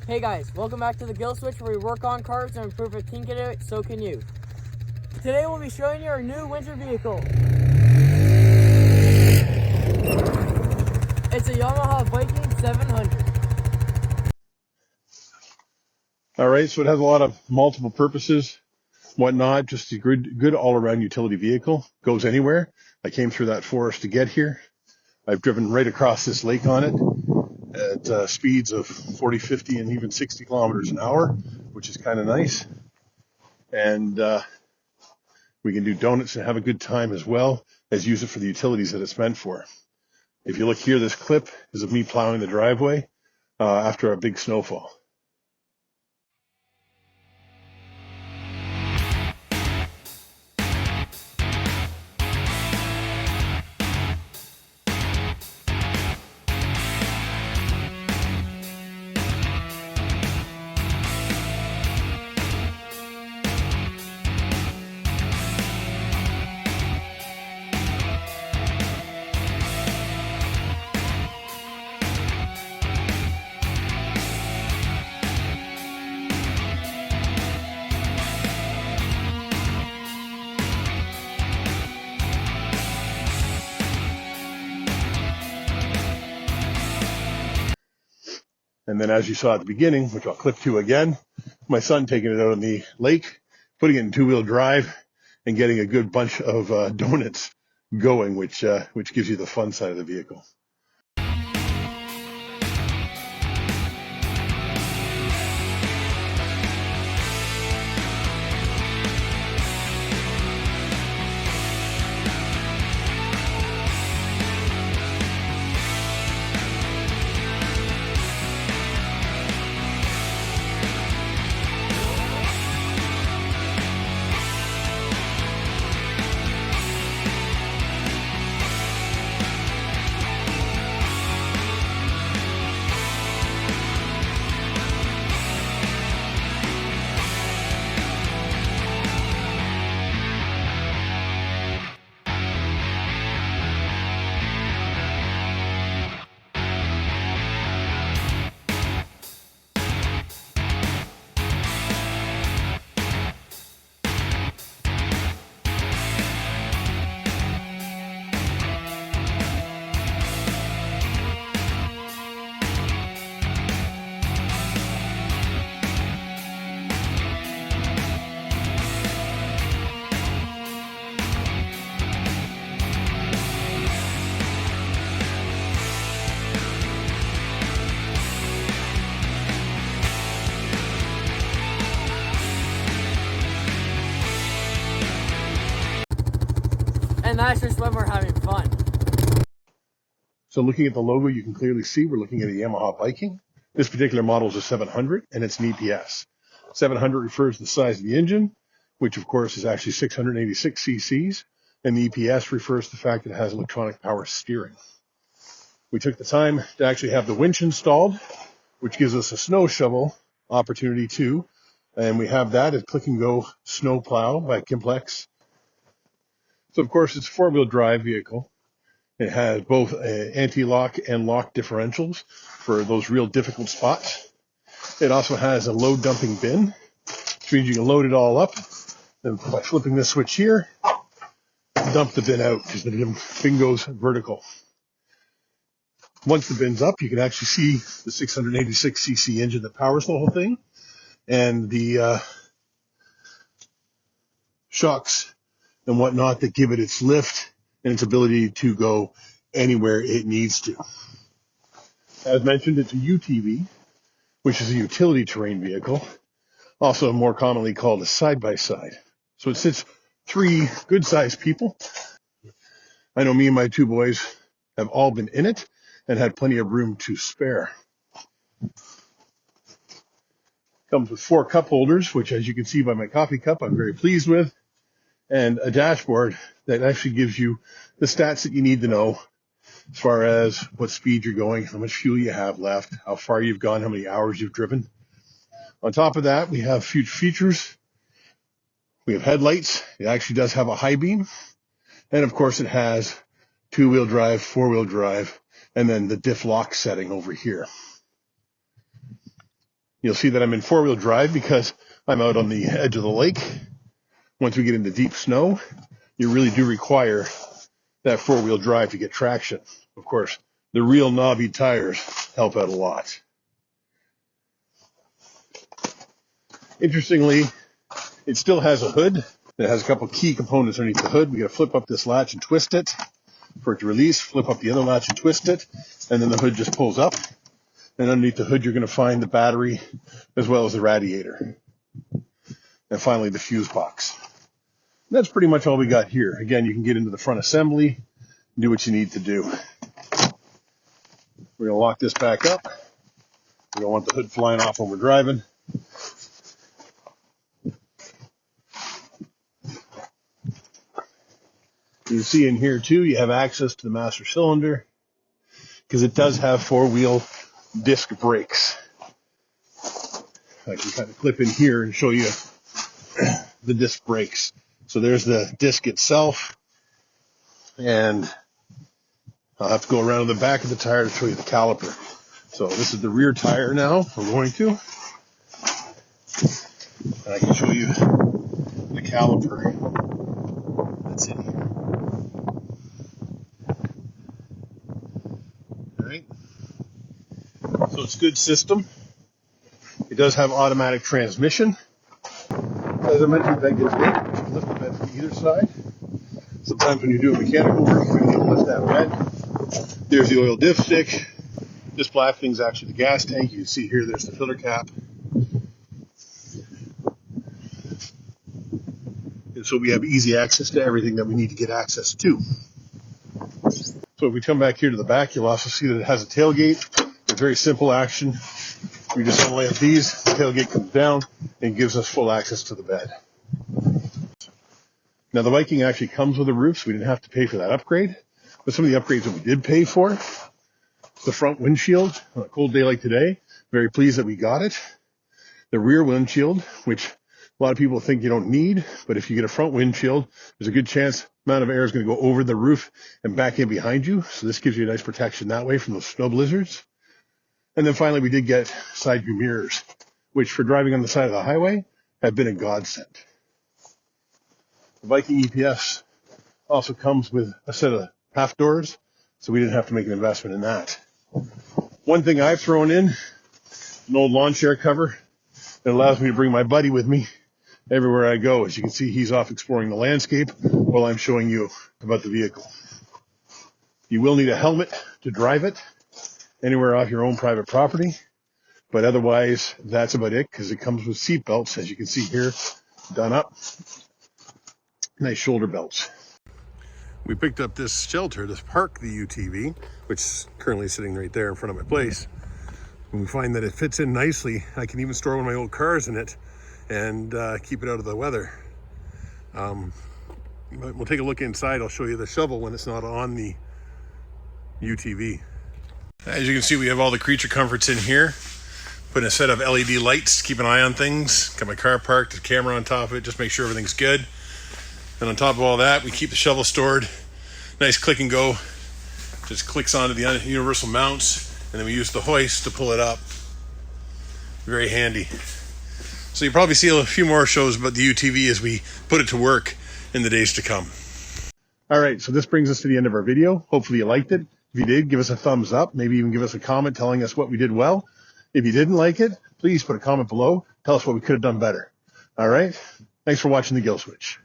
Hey guys, welcome back to the Gill Switch, where we work on cars and improve if Teen can do it, so can you. Today we'll be showing you our new winter vehicle. It's a Yamaha Viking 700. All right, so it has a lot of multiple purposes, whatnot, just a good all-around utility vehicle. Goes anywhere. I came through that forest to get here. I've driven right across this lake on it at speeds of 40, 50, and even 60 kilometers an hour, which is kind of nice. And we can do donuts and have a good time as well as use it for the utilities that it's meant for. If you look here, this clip is of me plowing the driveway after a big snowfall. And then, as you saw at the beginning, which I'll clip to again, my son taking it out on the lake, putting it in two-wheel drive, and getting a good bunch of donuts going, which gives you the fun side of the vehicle. And that's just when we're having fun. So looking at the logo, you can clearly see we're looking at a Yamaha Viking. This particular model is a 700, and it's an EPS. 700 refers to the size of the engine, which of course is actually 686 cc's, and the EPS refers to the fact that it has electronic power steering. We took the time to actually have the winch installed, which gives us a snow shovel opportunity too, and we have that at Click and Go Snow Plow by Kimplex. So of course it's a four-wheel drive vehicle. It has both anti-lock and lock differentials for those real difficult spots. It also has a load dumping bin, which means you can load it all up. Then by flipping this switch here, dump the bin out because the bin goes vertical. Once the bin's up, you can actually see the 686 cc engine that powers the whole thing, and the shocks and whatnot that give it its lift and its ability to go anywhere it needs to. As mentioned, it's a UTV, which is a utility terrain vehicle, also more commonly called a side-by-side. So it sits three good-sized people. I know me and my two boys have all been in it and had plenty of room to spare. Comes with 4 cup holders, which, as you can see by my coffee cup, I'm very pleased with, and a dashboard that actually gives you the stats that you need to know as far as what speed you're going, how much fuel you have left, how far you've gone, how many hours you've driven. On top of that, we have future features. We have headlights. It actually does have a high beam. And of course, it has two-wheel drive, four-wheel drive, and then the diff lock setting over here. You'll see that I'm in four-wheel drive because I'm out on the edge of the lake. Once we get into deep snow, you really do require that four-wheel drive to get traction. Of course, the real knobby tires help out a lot. Interestingly, it still has a hood. It has a couple key components underneath the hood. We got to flip up this latch and twist it for it to release, flip up the other latch and twist it, and then the hood just pulls up. And underneath the hood, you're going to find the battery as well as the radiator. And finally, the fuse box. And that's pretty much all we got here. Again, you can get into the front assembly, do what you need to do. We're going to lock this back up. We don't want the hood flying off when we're driving. You can see in here too, you have access to the master cylinder because it does have four-wheel disc brakes. I can kind of clip in here and show you the disc brakes. So there's the disc itself, and I'll have to go around to the back of the tire to show you the caliper. So this is the rear tire now. We're going to, and I can show you the caliper that's in here. So it's a good system. It does have automatic transmission. As I mentioned, that gets weight. You can lift the bed from either side. Sometimes when you do mechanical work, you can lift that bed. There's the oil dipstick. This black thing's actually the gas tank. You can see here there's the filter cap. And so we have easy access to everything that we need to get access to. So if we come back here to the back, you'll also see that it has a tailgate. A very simple action. We just unlamp these, the tailgate comes down, and gives us full access to the bed. Now the Viking actually comes with a roof, so we didn't have to pay for that upgrade. But some of the upgrades that we did pay for, the front windshield on a cold day like today, very pleased that we got it. The rear windshield, which a lot of people think you don't need, but if you get a front windshield, there's a good chance amount of air is going to go over the roof and back in behind you. So this gives you a nice protection that way from those snow blizzards. And then finally, we did get side view mirrors, which for driving on the side of the highway have been a godsend. The Viking EPS also comes with a set of half doors, so we didn't have to make an investment in that. One thing I've thrown in, an old lawn chair cover that allows me to bring my buddy with me everywhere I go. As you can see, he's off exploring the landscape while I'm showing you about the vehicle. You will need a helmet to drive it anywhere off your own private property, but otherwise that's about it because it comes with seat belts, as you can see here, done up. Nice shoulder belts. We picked up this shelter to park the UTV, which is currently sitting right there in front of my place. And we find that it fits in nicely. I can even store one of my old cars in it and keep it out of the weather. But we'll take a look inside. I'll show you the shovel when it's not on the UTV. As you can see, we have all the creature comforts in here. Put in a set of LED lights to keep an eye on things. Got my car parked, the camera on top of it, just make sure everything's good. And on top of all that, we keep the shovel stored. Nice click and go. Just clicks onto the universal mounts, and then we use the hoist to pull it up. Very handy. So you'll probably see a few more shows about the UTV as we put it to work in the days to come. All right, so this brings us to the end of our video. Hopefully you liked it. If you did, give us a thumbs up. Maybe even give us a comment telling us what we did well. If you didn't like it, please put a comment below. Tell us what we could have done better. All right? Thanks for watching the Gill Switch.